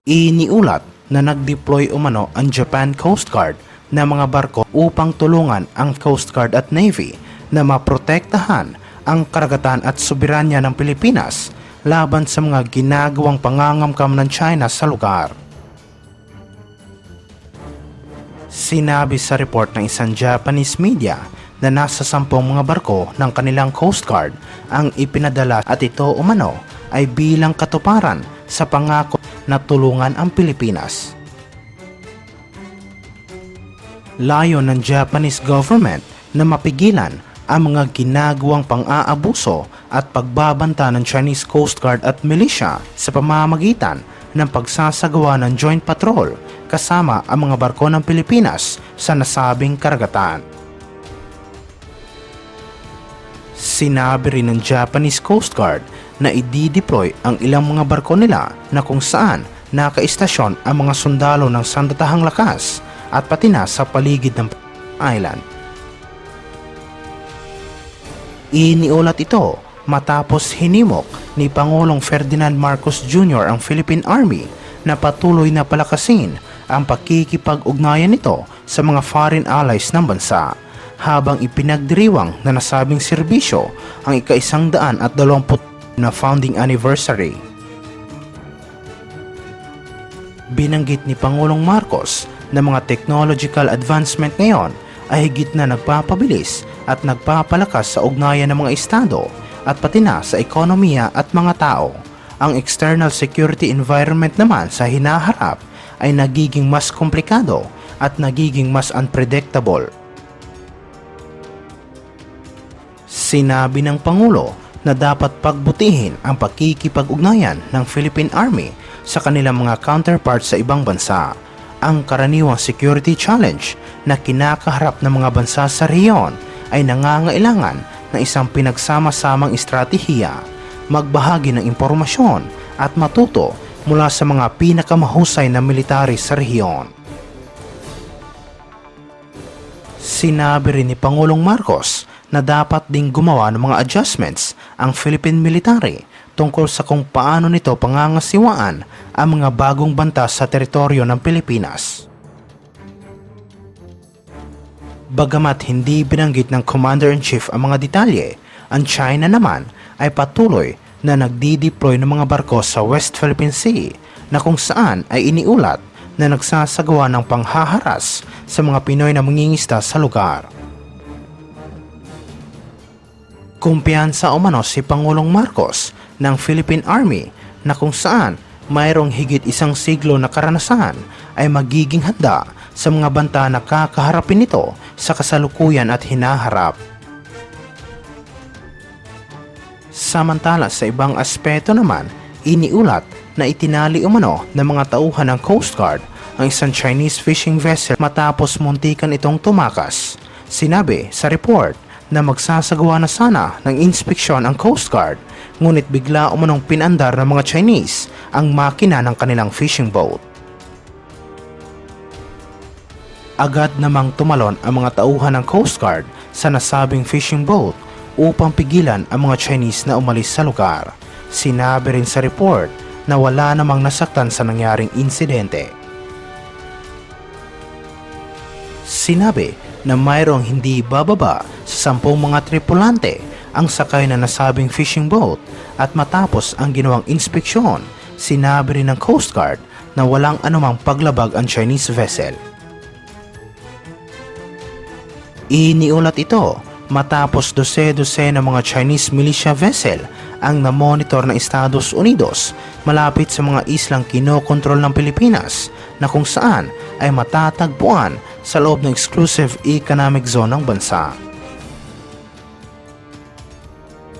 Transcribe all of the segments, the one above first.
Iniulat na nag-deploy umano ang Japan Coast Guard na mga barko upang tulungan ang Coast Guard at Navy na maprotektahan ang karagatan at soberanya ng Pilipinas laban sa mga ginagawang pangangamkam ng China sa lugar. Sinabi sa report ng isang Japanese media na nasa 10 mga barko ng kanilang Coast Guard ang ipinadala at ito umano ay bilang katuparan sa pangako na tulungan ang Pilipinas. Layo ng Japanese government na mapigilan ang mga ginagawang pang-aabuso at pagbabanta ng Chinese Coast Guard at militia sa pamamagitan ng pagsasagawa ng joint patrol kasama ang mga barko ng Pilipinas sa nasabing karagatan. Sinabi rin ng Japanese Coast Guard na i-deploy ang ilang mga barko nila na kung saan nakaistasyon ang mga sundalo ng sandatahang lakas at pati na sa paligid ng island. Iniulat ito matapos hinimok ni Pangulong Ferdinand Marcos Jr. ang Philippine Army na patuloy na palakasin ang pakikipag-ugnayan nito sa mga foreign allies ng bansa habang ipinagdiriwang na nasabing serbisyo ang ika-120 na founding anniversary. Binanggit ni Pangulong Marcos na mga technological advancement ngayon ay higit na nagpapabilis at nagpapalakas sa ugnayan ng mga estado at pati na sa ekonomiya at mga tao. Ang external security environment naman sa hinaharap ay nagiging mas komplikado at nagiging mas unpredictable. Sinabi ng Pangulo na dapat pagbutihin ang pakikipag-ugnayan ng Philippine Army sa kanilang mga counterparts sa ibang bansa. Ang karaniwang security challenge na kinakaharap ng mga bansa sa rehiyon ay nangangailangan ng isang pinagsama-samang estratehiya, magbahagi ng impormasyon at matuto mula sa mga pinakamahusay na military sa rehiyon. Sinabi rin ni Pangulong Marcos na dapat ding gumawa ng mga adjustments ang Philippine military tungkol sa kung paano nito pangangasiwaan ang mga bagong banta sa teritoryo ng Pilipinas. Bagamat hindi binanggit ng Commander-in-Chief ang mga detalye, ang China naman ay patuloy na nagdi-deploy ng mga barko sa West Philippine Sea na kung saan ay iniulat na nagsasagawa ng panghaharas sa mga Pinoy na mangingisda sa lugar. Kumpiyansa umano si Pangulong Marcos ng Philippine Army na kung saan mayroong higit 1 siglo na karanasan ay magiging handa sa mga banta na kakaharapin nito sa kasalukuyan at hinaharap. Samantala sa ibang aspeto naman, iniulat na itinali umano ng mga tauhan ng Coast Guard ang isang Chinese fishing vessel matapos muntikan itong tumakas. Sinabi sa report na magsasagawa na sana ng inspeksyon ang Coast Guard, ngunit bigla umanong pinandar ng mga Chinese ang makina ng kanilang fishing boat. Agad namang tumalon ang mga tauhan ng Coast Guard sa nasabing fishing boat upang pigilan ang mga Chinese na umalis sa lugar. Sinabi rin sa report na wala namang nasaktan sa nangyaring insidente. Sinabi na mayroong hindi bababa sa 10 mga tripulante ang sakay na nasabing fishing boat at matapos ang ginawang inspeksyon, sinabi rin ng Coast Guard na walang anumang paglabag ang Chinese vessel. Iniulat ito matapos 12 ng mga Chinese militia vessel ang namonitor ng Estados Unidos malapit sa mga islang kinokontrol ng Pilipinas na kung saan ay matatagpuan sa loob ng exclusive economic zone ng bansa.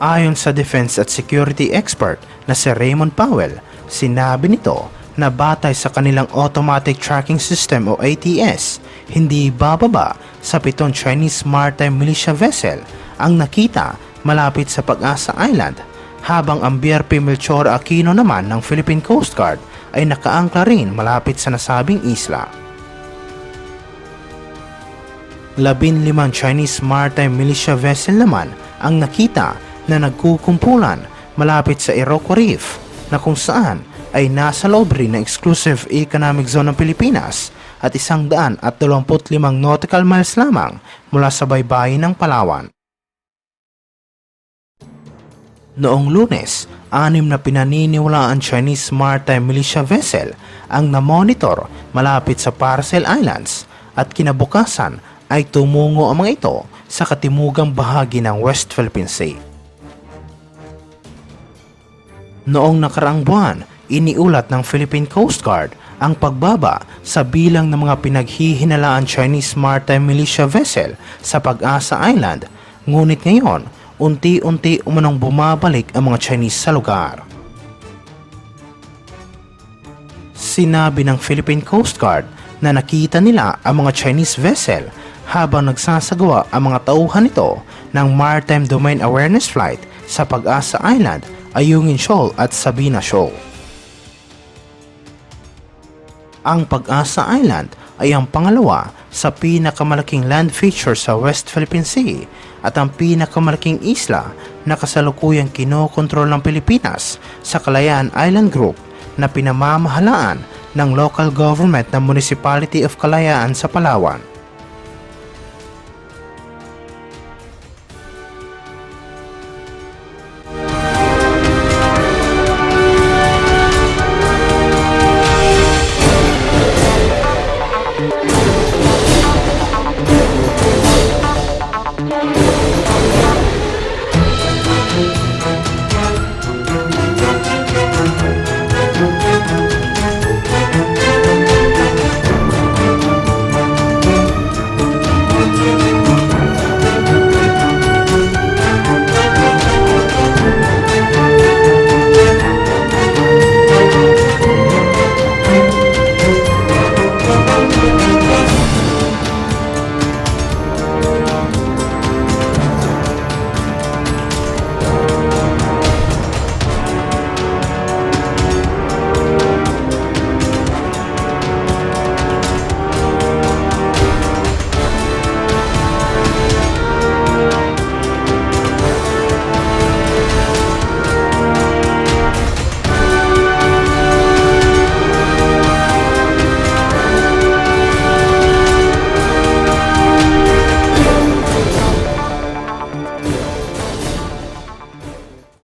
Ayon sa defense at security expert na si Raymond Powell, sinabi nito na batay sa kanilang automatic tracking system o ATS, hindi bababa sa 7 Chinese maritime militia vessel ang nakita malapit sa Pag-asa Island, habang ang BRP Melchor Aquino naman ng Philippine Coast Guard ay nakaangkla rin malapit sa nasabing isla. 15 Chinese maritime militia vessel naman ang nakita na nagkukumpulan malapit sa Iroquois Reef na kung saan ay nasa loob rin ng exclusive economic zone ng Pilipinas at 125 nautical miles lamang mula sa baybayin ng Palawan. Noong Lunes, 6 na pinaniniwalaan Chinese maritime militia vessel ang namonitor malapit sa Paracel Islands at kinabukasan ay tumungo ang mga ito sa katimugang bahagi ng West Philippine Sea. Noong nakaraang buwan, iniulat ng Philippine Coast Guard ang pagbaba sa bilang ng mga pinaghihinalaan Chinese maritime militia vessel sa Pag-asa Island, ngunit ngayon, unti-unti umanong bumabalik ang mga Chinese sa lugar. Sinabi ng Philippine Coast Guard na nakita nila ang mga Chinese vessel habang nagsasagawa ang mga tauhan nito ng Maritime Domain Awareness Flight sa Pag-asa Island, Ayungin Shoal at Sabina Shoal. Ang Pag-asa Island ay ang pangalawa sa pinakamalaking land feature sa West Philippine Sea at ang pinakamalaking isla na kasalukuyang kinokontrol ng Pilipinas sa Kalayaan Island Group na pinamamahalaan ng local government ng Municipality of Kalayaan sa Palawan.